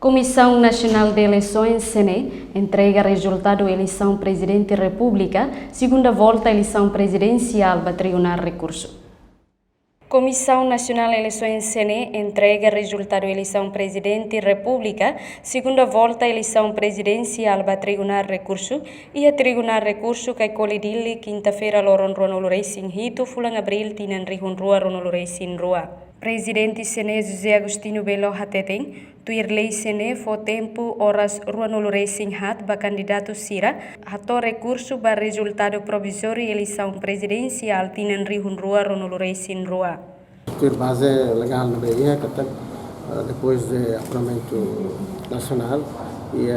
Comissão Nacional de Eleições, CNE, entrega resultado da eleição Presidente da República, segunda volta eleição presidencial para tribunal recurso. Comissão Nacional de Eleições, CNE, entrega resultado da eleição Presidente da República, segunda volta eleição presidencial para tribunal recurso, e a tribunal recurso que colidile quinta-feira loron Ronaldo Reis Hito, fulang abril tinan rihun rua Ronaldo Reis rua. Presidente CNE José Agostinho Belo Hateteng, tuirlei CNE fo tempo horas Ronaldo Reis hat ba candidato Sira, hato recurso ba resultado provisório eleição presidencial tinan rihun rua Ronaldo Reis rua. Ter base legal na BIA, que depois do apuramento nacional, e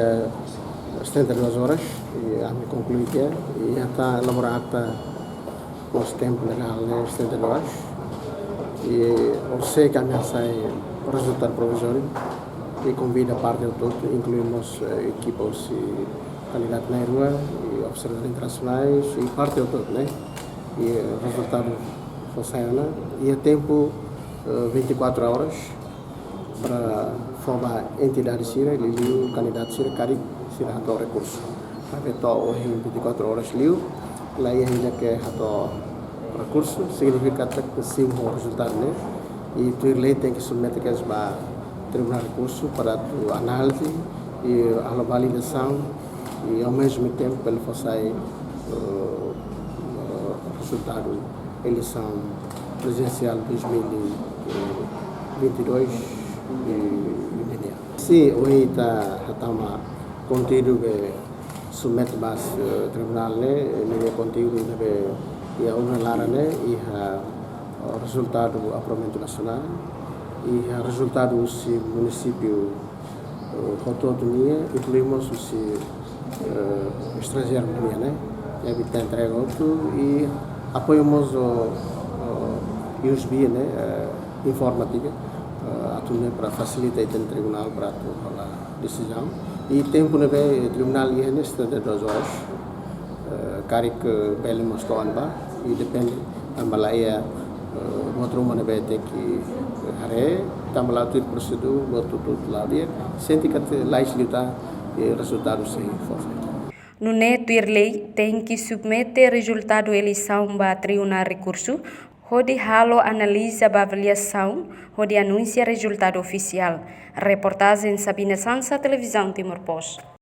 72 horas, e a me concluir e está elaborada com o tempo legal, 72 horas. E eu sei que ameaça o resultado provisório e convida a parte do todo, incluímos equipes e candidatos na rua, e observadores internacionais e parte do todo, né? E o resultado foi saindo, e a tempo 24 horas para formar a entidade Sira, e o candidato Sira, Cari, Sira rato recurso. Para que hoje 24 horas liu, lá ainda que rato recurso, significa que sim o resultado, né? E tu lei tem que submeter que para tribunal recurso para a análise e a validação, e ao mesmo tempo ele fazer o resultado da eleição presidencial 2022 e se hoje está conteúdo que submete para o tribunal, né? Ele conteúdo e a uma lara, né? E o resultado do apuramento nacional e o resultado do município autonomia, incluímos os estrangeiros, né? E a entrega outro e apoiamos o USB, né? Informativa para facilitar o tribunal para a decisão. E tempo no tribunal é neste 2 horas, cari que bele mostou anba e depende também é outro humano vai ter que hare também lá tudo procedura outro tudo lá dia sente que lá está e resultado se for. No neto irlei tem que submeter resultado da eleição para tribunal recurso, onde halo analisa a avaliação, onde anuncia resultado oficial. Reportagem Sabina Sansa, Televisão Timor Post.